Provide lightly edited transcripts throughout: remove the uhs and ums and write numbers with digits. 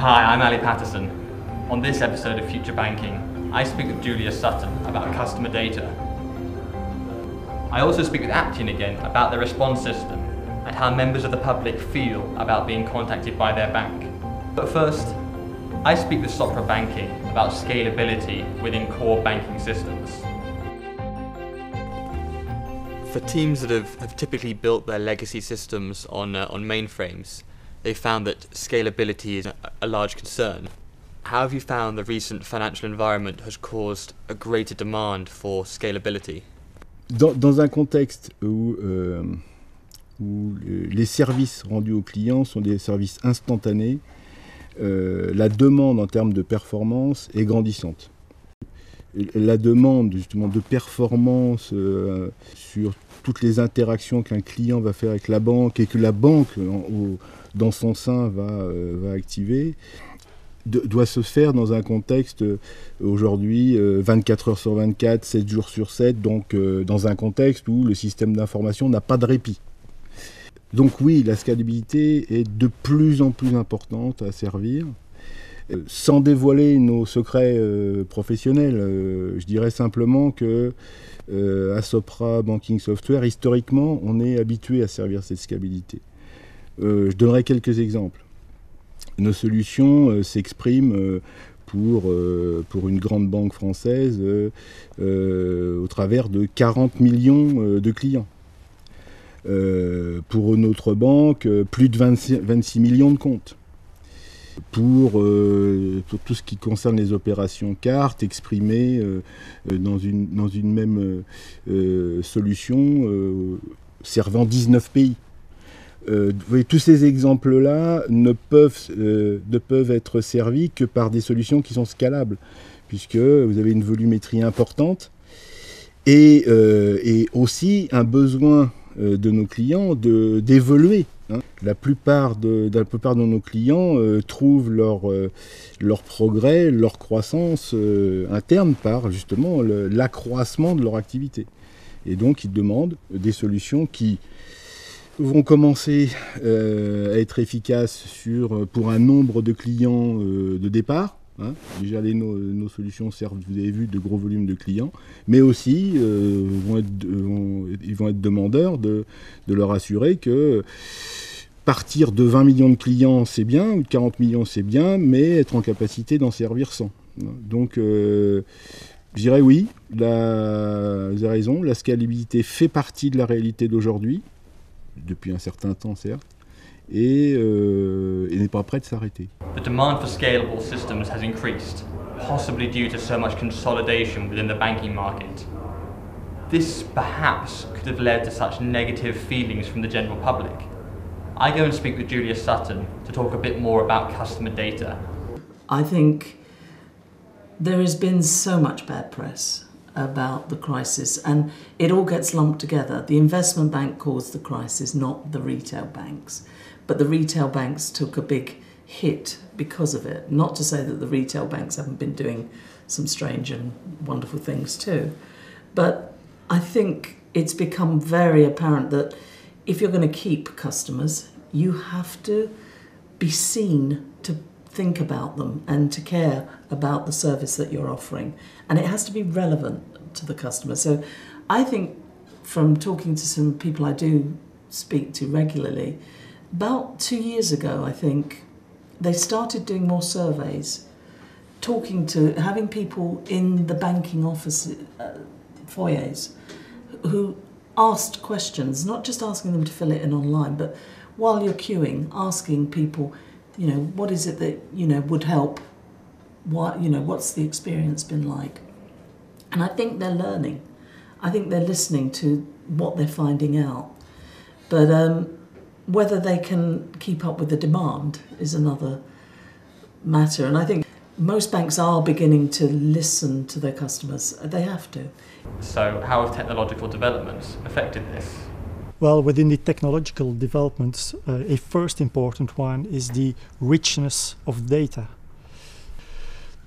Hi, I'm Ali Patterson. On this episode of Future Banking, I speak with Julia Sutton about customer data. I also speak with Aptian again about their response system and how members of the public feel about being contacted by their bank. But first, I speak with Sopra Banking about scalability within core banking systems. For teams that have typically built their legacy systems on mainframes, they found that scalability is a large concern. How have you found the recent financial environment has caused a greater demand for scalability? Dans un contexte où les services rendus aux clients sont des services instantanés, la demande en termes de performance est grandissante. La demande justement de performance sur toutes les interactions qu'un client va faire avec la banque et que la banque dans son sein va activer, doit se faire dans un contexte aujourd'hui 24 heures sur 24, 7 jours sur 7, donc dans un contexte où le système d'information n'a pas de répit. Donc oui, la scalabilité est de plus en plus importante à servir. Sans dévoiler nos secrets professionnels, je dirais simplement que à Sopra Banking Software, historiquement, on est habitué à servir cette scalabilité. Je donnerai quelques exemples. Nos solutions s'expriment pour une grande banque française au travers de 40 millions de clients. Pour une autre banque, plus de 26 millions de comptes. Pour tout ce qui concerne les opérations cartes, exprimées dans une même solution servant 19 pays. Vous voyez, tous ces exemples-là ne peuvent être servis que par des solutions qui sont scalables, puisque vous avez une volumétrie importante et aussi un besoin de nos clients d'évoluer. La plupart de nos clients trouvent leur progrès, leur croissance interne par justement l'accroissement de leur activité. Et donc ils demandent des solutions qui vont commencer à être efficaces pour un nombre de clients de départ. Déjà nos solutions servent, vous avez vu, de gros volumes de clients, mais aussi ils vont être demandeurs de leur assurer que partir de 20 millions de clients c'est bien, ou de 40 millions c'est bien, mais être en capacité d'en servir 100. Donc je dirais oui, vous avez raison, la scalabilité fait partie de la réalité d'aujourd'hui, depuis un certain temps certes, et n'est pas prêt de s'arrêter. The demand for scalable systems has increased, possibly due to so much consolidation within the banking market. This perhaps could have led to such negative feelings from the general public. I go and speak with Julia Sutton to talk a bit more about customer data. I think there has been so much bad press about the crisis, and it all gets lumped together. The investment bank caused the crisis, not the retail banks. But the retail banks took a big hit because of it. Not to say that the retail banks haven't been doing some strange and wonderful things too. But I think it's become very apparent that if you're going to keep customers, you have to be seen to think about them and to care about the service that you're offering. And it has to be relevant to the customer. So I think from talking to some people I do speak to regularly, about 2 years ago, I think, they started doing more surveys, having people in the banking office foyers who asked questions, not just asking them to fill it in online, but while you're queuing, asking people, what is it that, would help? What's the experience been like? And I think they're learning. I think they're listening to what they're finding out. But whether they can keep up with the demand is another matter. And I think most banks are beginning to listen to their customers. They have to. So how have technological developments affected this? Well, within the technological developments, a first important one is the richness of data.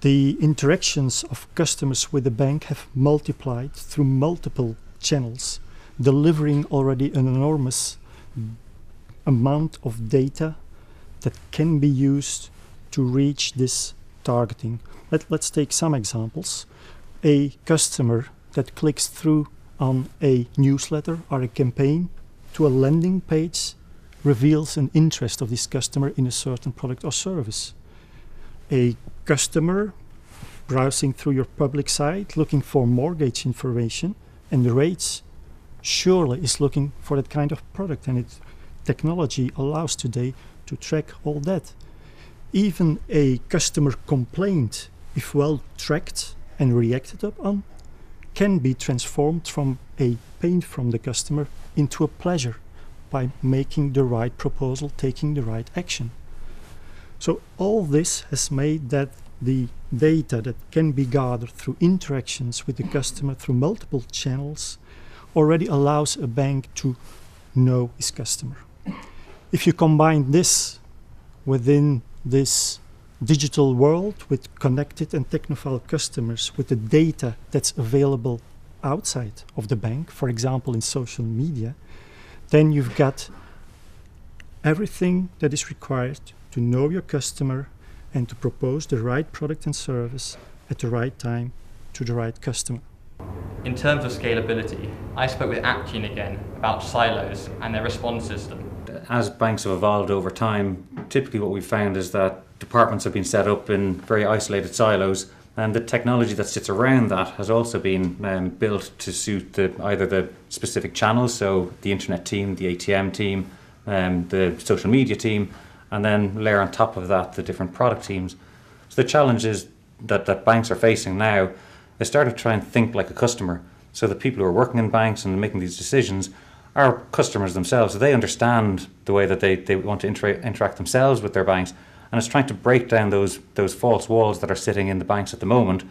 The interactions of customers with the bank have multiplied through multiple channels, delivering already an enormous amount of data that can be used to reach this targeting. Let's take some examples. A customer that clicks through on a newsletter or a campaign to a landing page reveals an interest of this customer in a certain product or service. A customer browsing through your public site looking for mortgage information and the rates surely is looking for that kind of product, and technology allows today to track all that. Even a customer complaint, if well tracked and reacted upon, can be transformed from a pain from the customer into a pleasure by making the right proposal, taking the right action. So all this has made that the data that can be gathered through interactions with the customer through multiple channels already allows a bank to know its customer. If you combine this within this digital world with connected and technophile customers, with the data that's available outside of the bank, for example in social media, then you've got everything that is required to know your customer and to propose the right product and service at the right time to the right customer. In terms of scalability, I spoke with Aptean again about silos and their response system. As banks have evolved over time, typically what we've found is that departments have been set up in very isolated silos, and the technology that sits around that has also been built to suit either the specific channels, so the internet team, the ATM team, the social media team, and then layer on top of that the different product teams. So the challenge is that banks are facing now is start to try and think like a customer. So the people who are working in banks and making these decisions are customers themselves. So they understand the way that they want to interact themselves with their banks, and it's trying to break down those false walls that are sitting in the banks at the moment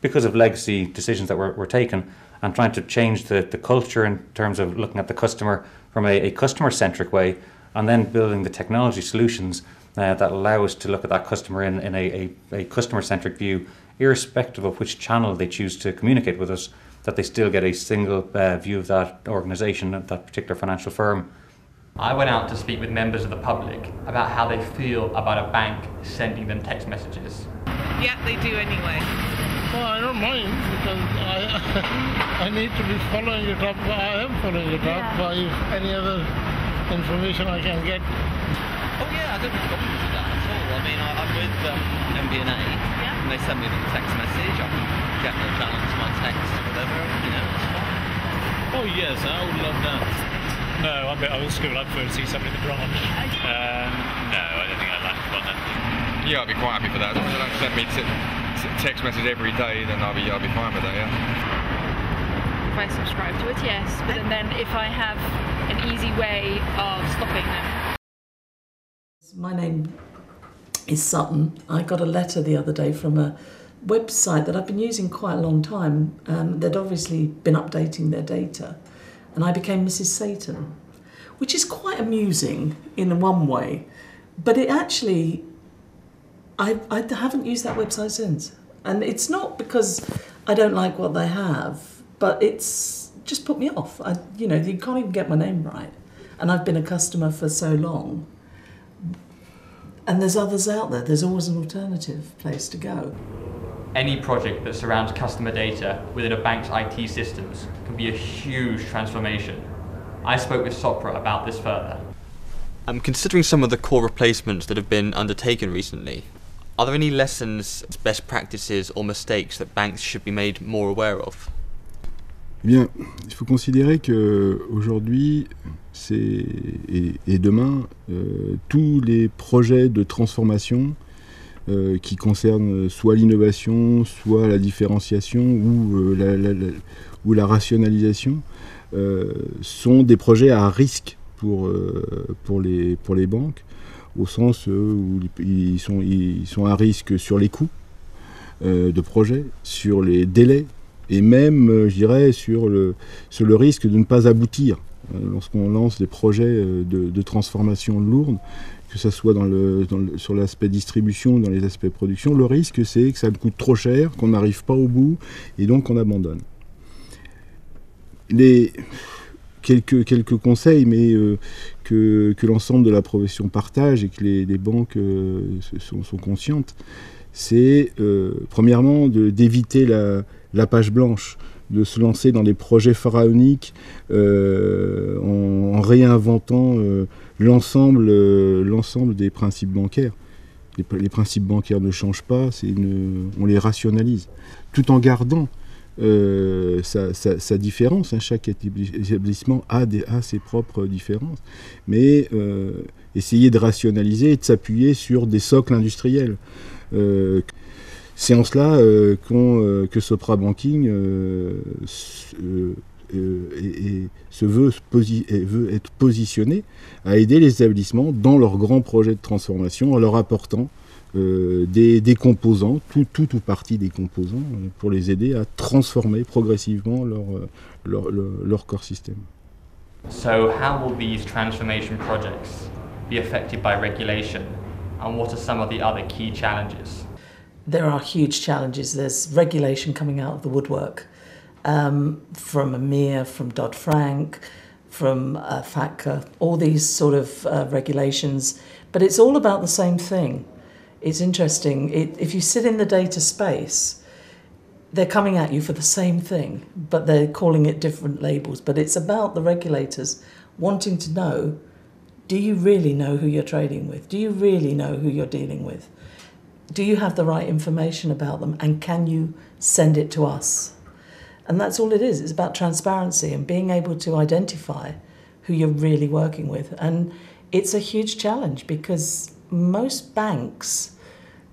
because of legacy decisions that were taken, and trying to change the culture in terms of looking at the customer from a customer-centric way, and then building the technology solutions that allow us to look at that customer in a customer-centric view, irrespective of which channel they choose to communicate with us, that they still get a single view of that organisation, that particular financial firm. I went out to speak with members of the public about how they feel about a bank sending them text messages. Yeah, they do anyway. Well, I don't mind because I need to be following it up. I am following it up by any other information I can get. Oh yeah, I don't have problems with that at all. I mean, I'm with MBNA, and they send me a text message. I can get the channel to my text or whatever, you know, it's fine. Oh yes, I would love that. No, I'm a bit old school. I'd prefer to see somebody in the branch. No, I don't think I'd like to want that. Yeah, I'd be quite happy for that. As long as they don't send me text message every day, then I'll be fine with that, yeah. If I subscribe to it, yes. But then if I have an easy way of stopping them. My name is Sutton. I got a letter the other day from a website that I've been using quite a long time. They'd obviously been updating their data, and I became Mrs. Satan, which is quite amusing in one way, but it actually, I haven't used that website since. And it's not because I don't like what they have, but it's just put me off. You can't even get my name right. And I've been a customer for so long. And there's others out there. There's always an alternative place to go. Any project that surrounds customer data within a bank's IT systems can be a huge transformation. I spoke with Sopra about this further. Considering some of the core replacements that have been undertaken recently, are there any lessons, best practices or mistakes that banks should be made more aware of? Bien, il faut considérer qu'aujourd'hui et demain, tous les projets de transformation qui concernent soit l'innovation, soit la différenciation ou la rationalisation sont des projets à risque pour les banques, au sens où ils sont à risque sur les coûts de projet, sur les délais, et même, je dirais, sur le risque de ne pas aboutir lorsqu'on lance des projets de transformation lourde, que ce soit sur l'aspect distribution ou dans les aspects production. Le risque, c'est que ça coûte trop cher, qu'on n'arrive pas au bout, et donc qu'on abandonne. quelques conseils, mais que l'ensemble de la profession partage et que les banques sont conscientes. C'est premièrement d'éviter la page blanche, de se lancer dans des projets pharaoniques en réinventant l'ensemble des principes bancaires. Les principes bancaires ne changent pas, on les rationalise, tout en gardant sa différence. Hein. Chaque établissement a ses propres différences, mais essayer de rationaliser et de s'appuyer sur des socles industriels. C'est en cela que Sopra Banking veut être positionné à aider les établissements dans leurs grands projets de transformation en leur apportant des composants, tout ou partie des composants, pour les aider à transformer progressivement leur corps système. So how will these transformation projects be affected by regulation, and what are some of the other key challenges? There are huge challenges. There's regulation coming out of the woodwork, from EMIR, from Dodd-Frank, from FATCA, all these sort of regulations, but it's all about the same thing. It's interesting. If you sit in the data space, they're coming at you for the same thing, but they're calling it different labels. But it's about the regulators wanting to know, do you really know who you're trading with? Do you really know who you're dealing with? Do you have the right information about them, and can you send it to us? And that's all it is. It's about transparency and being able to identify who you're really working with. And it's a huge challenge because most banks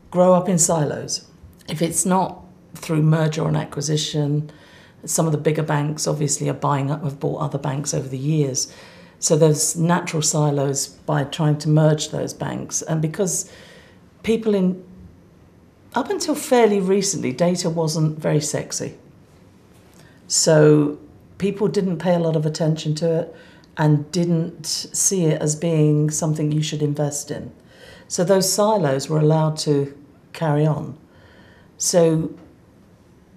grow up in silos. If it's not through merger and acquisition, some of the bigger banks obviously have bought other banks over the years. So there's natural silos by trying to merge those banks. And because up until fairly recently, data wasn't very sexy. So people didn't pay a lot of attention to it and didn't see it as being something you should invest in. So those silos were allowed to carry on. So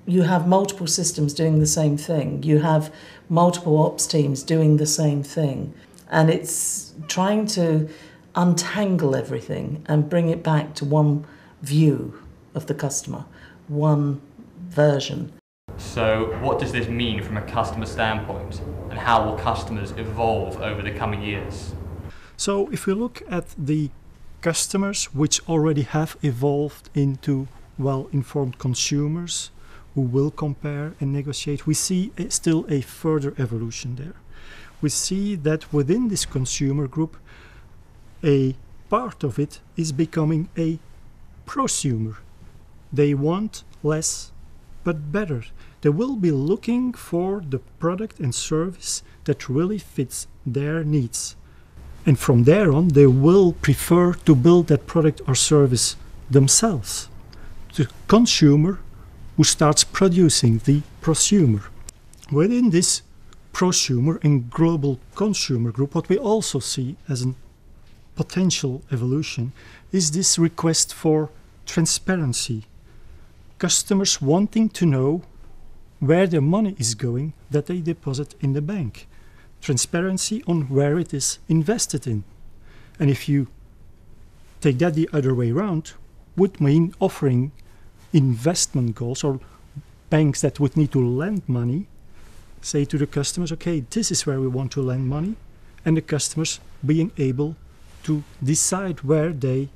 you have multiple systems doing the same thing. You have multiple ops teams doing the same thing. And it's trying to untangle everything and bring it back to one view of the customer, one version. So what does this mean from a customer standpoint, and how will customers evolve over the coming years? So if we look at the customers which already have evolved into well-informed consumers who will compare and negotiate, we see still a further evolution there. We see that within this consumer group, a part of it is becoming a prosumer. They want less but better. They will be looking for the product and service that really fits their needs. And from there on, they will prefer to build that product or service themselves. The consumer who starts producing the prosumer. Within this prosumer and global consumer group, what we also see as a potential evolution is this request for transparency. Customers wanting to know where their money is going that they deposit in the bank. Transparency on where it is invested in. And if you take that the other way around, would mean offering investment goals or banks that would need to lend money, say to the customers, okay, this is where we want to lend money, and the customers being able to decide where they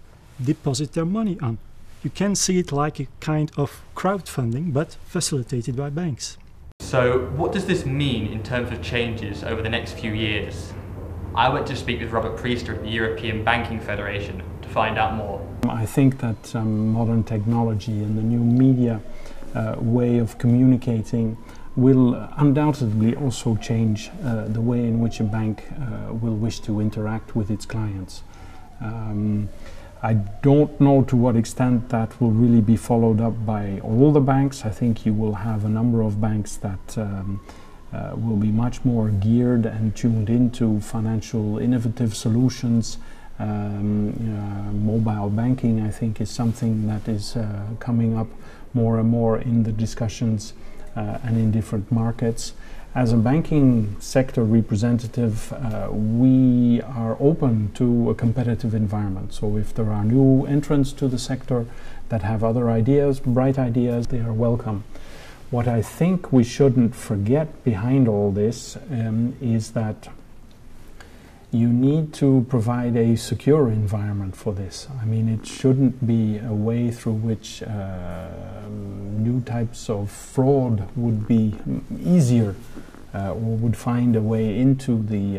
deposit their money on. You can see it like a kind of crowdfunding, but facilitated by banks. So what does this mean in terms of changes over the next few years? I went to speak with Robert Priester at the European Banking Federation to find out more. I think that modern technology and the new media way of communicating will undoubtedly also change the way in which a bank will wish to interact with its clients. I don't know to what extent that will really be followed up by all the banks. I think you will have a number of banks that will be much more geared and tuned into financial innovative solutions. Mobile banking, I think, is something that is coming up more and more in the discussions and in different markets. As a banking sector representative, we are open to a competitive environment. So if there are new entrants to the sector that have other ideas, bright ideas, they are welcome. What I think we shouldn't forget behind all this is that you need to provide a secure environment for this. I mean, it shouldn't be a way through which new types of fraud would be easier or would find a way into the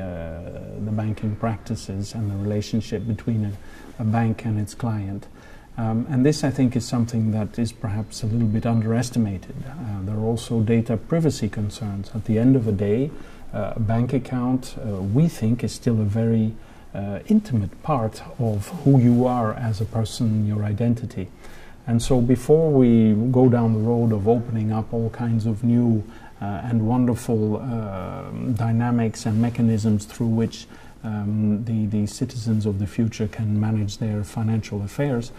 banking practices and the relationship between a bank and its client. And this, I think, is something that is perhaps a little bit underestimated. There are also data privacy concerns. At the end of the day, a bank account, we think, is still a very intimate part of who you are as a person, your identity. And so before we go down the road of opening up all kinds of new and wonderful dynamics and mechanisms through which the citizens of the future can manage their financial affairs,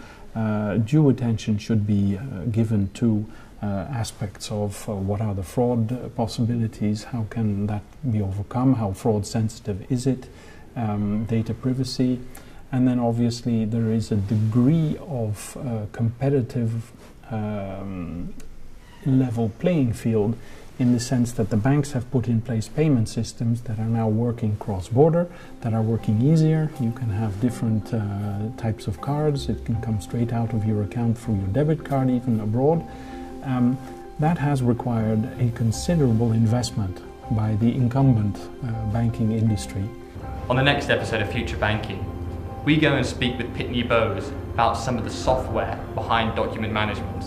due attention should be given to aspects of what are the fraud possibilities, how can that be overcome, how fraud sensitive is it, data privacy, and then obviously there is a degree of competitive level playing field in the sense that the banks have put in place payment systems that are now working cross-border, that are working easier. You can have different types of cards. It can come straight out of your account through your debit card, even abroad. That has required a considerable investment by the incumbent banking industry. On the next episode of Future Banking, we go and speak with Pitney Bowes about some of the software behind document management.